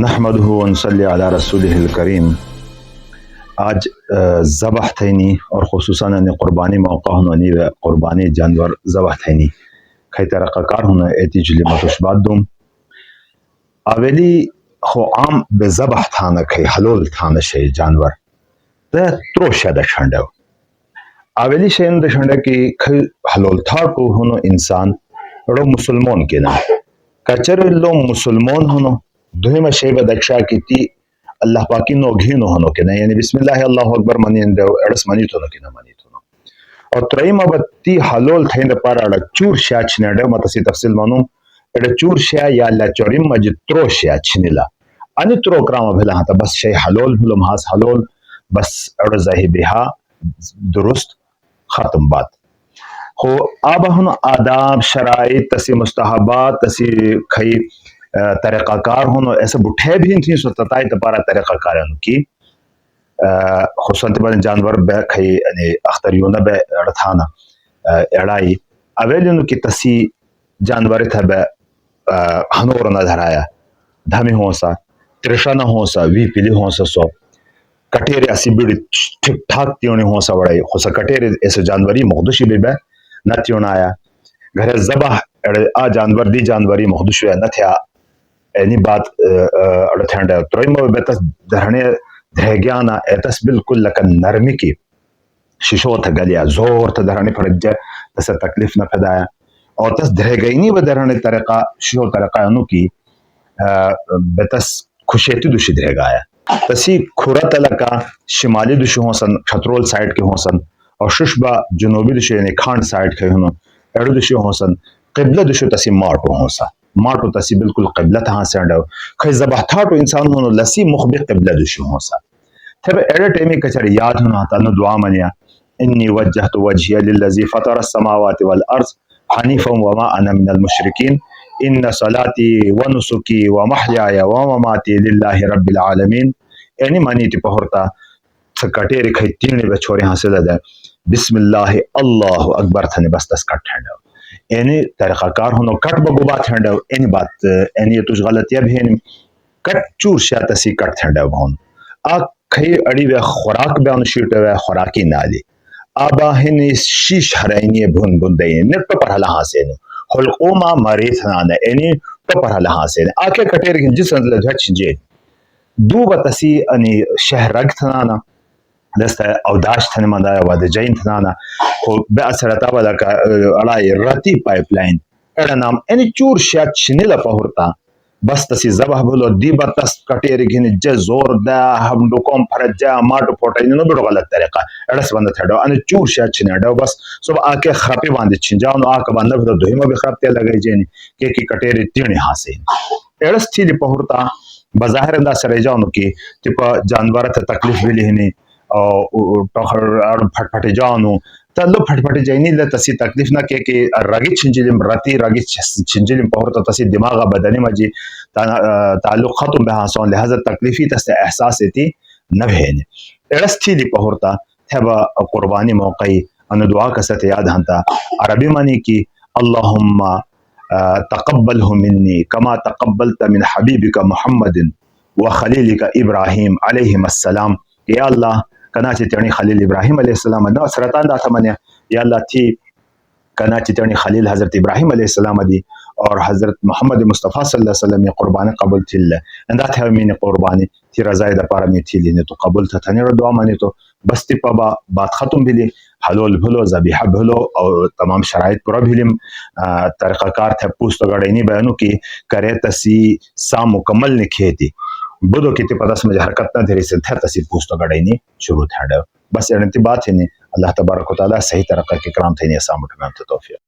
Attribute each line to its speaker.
Speaker 1: نحمده ونصلی علی رسوله الکریم. آج ذبح تھینی اور خصوصاً قربانی موقع ہونی و قربانی جانور ذبح تھینی کئی طرح کار ہونا ایتی جلی متشبات دوم اولی خو عام به ذبح تھانا کئی حلول تھانا شی جانور ده ترو شده شنده اولی شین ده شنده کی کئی حلول تھا کو ہونو انسان رو مسلمان کے نا کچر لو مسلمان ہونو دویم شی به دکشا کی تی اللہ پاکی نو گھینو ہونو کے نا یعنی بسم اللہ اللہ اکبر منی اندو ارس منی تو نو کی نا منی تو نو اور ترائیم تی حلول تھین ده پارا اڑا چور شیا چنیده متسی تفصیل مانوم اڑا چور شیا یا اللہ چوریم مجی ترو شیا چنیلا انی ترو کرام بھلا ہاں تا بس شی حلول بھلو محاس حلول بس اڑا زہی بیہا درست ختم بات خو آبا ہن آداب شرائط تسی مستحبات تسی کھئی طریقہ کار ہونو ایسا بٹھے بھی تھی سو تتائی تپارا طریقہ کار ہونو کی خصوصاً تبارن جانور بے کھئی اختریونہ بے اڑتھانا اڑائی اویلینو کی تسی جانور تھا بے ہنور نہ دھرایا دھمی ہونسا ترشانہ ہونسا وی پلی ہونسا سو کٹیرے اسی بیڑی ٹھک ٹھاک تیونی ہونسا وڑائی خصوصا کٹیرے ایسے جانوری مخدوشی بھی بے نہ تیون آیا گھر زبح آ جانور دی جانوری مخدوشی نہ تھیا اینی بات اڑتھنڈ ترویم بیتس دھرنے دھیگیانا ایتس بالکل لکن نرمی کی ششو تھا گلیا زور تھا دھرنے پھڑجے تس تکلیف نہ پھدایا اور تس دھیگینی و دھرنے طریقہ ششو طریقہ انو کی بیتس خوشیتی دوشی دھیگایا تسی کھورت لکا شمالی دوشی ہونسن چھترول سائٹ کے ہونسن اور ششبہ جنوبی دوشی یعنی کھانڈ سائٹ کے ہونو ایڑو دوشی ہونسن قبلہ دوشی تسی ماٹو ہونسا ماٹو تسی بالکل قبلہ تہاں سے انڈو کھئی زبح تھاٹو انسان ہونو لسی مخبی قبلہ دوشی ہونسا تھے ایڑے ٹیمی کچھر یاد ہونا تا نو دعا منیا انی وجہت وجہی للذی فطر السماوات والارض حنیفا وما انا من المشرکین ان صلاتی ونسکی ومحیای ومماتی للہ رب العالمین یعنی مانی تی پہرتا کٹیری کھئی تینی بے چھوڑی ہاں سے دے بسم اللہ اللہ اکبر تھنے بس تس کٹ ہنڈو اینی طریقہ کار ہونو کٹ بگو بات ہنڈو اینی بات اینی توش غلطیہ بھی ہیں کٹ چور شاہ تسی کٹ ہنڈو بھون آ کھئی اڑی بے خوراک بے انو شیٹو بے خوراکی نالی آبا ہنی شیش ہرینی بھون بھون دینی نٹو پر حلا ہاں سے نو خلقو ما مریت نانا اینی تو پر حلا ہاں سے آکے کٹیر جس اندر دھچ چنجے دو بتسی انی شہر رگ تھنانا دستا اوداش تھنے مندایا واد جائن تھنانا خو بے اثرتا والا کا اڑائی رتی پائپ لائن اڑا نام اینی چور شاید چنیلا پہورتا بس تسی زبح بھولو دی بتس کٹیری گھنی جے زور دا ہم ڈوکوم پھرد جا ماٹو پوٹا انو بیڑو غلط طریقہ اڑا سبندہ تھڑو انی چور شاید چنے ڈو بس صبح آکے خرپی باندی چھنجاؤ نو آکا باندہ بھولو دوہیمہ بھی خرپتے لگئی جینی کہ کٹیری تینی ہاسے اڑس تھی پہورتا بظاہر اندہ سرے جاؤنو کی تیپا جانورت تکلیف بھی لہنی پھٹ پھٹی جاؤنو تلو پھٹ پھٹی جائنی لے تسی تکلیف نہ کہ رگی چھنجلیم رتی رگی چھنجلیم پہورتا تسی دماغا بدنی مجی تعلق ختم بہاسون لہذا تکلیفی تس احساس ایتی نہ بھین اڑس تھی لی پہورتا تھیبا قربانی موقعی انو دعا کسات یاد ہنتا عربی مانی کی اللہم تقبلہ منی کما تقبلت من حبیبک محمد و خلیلک ابراہیم علیہ السلام یا اللہ کنا چیتنی خلیل ابراہیم علیہ السلام نو سرطان دا تھا منیا یا اللہ تھی کنا چیتنی خلیل حضرت ابراہیم علیہ السلام دی اور حضرت محمد مصطفیٰ صلی اللہ علیہ وسلم قربانی قبول تھی اللہ اندہ تھا مین قربانی تھی رضای دا پارا می تھی لینے تو قبول تھا تھنی رو دعا مانی تو بس تی پا بات ختم بھی لی حلول بھلو زبیحہ بھلو اور تمام شرائط پورا بھی لیم طریقہ کار تھا پوست گڑینی بیانو کی کرے تسی سا مکمل نکھے تھی بدو کی تی پتہ سمجھ حرکت نہ دھیری سے تھا تسی پوست گڑینی شروع تھا بس ارنتی بات ہے نہیں اللہ تبارک و تعالی صحیح طریقہ کے کرام تھے نہیں اسام اٹھنا توفیق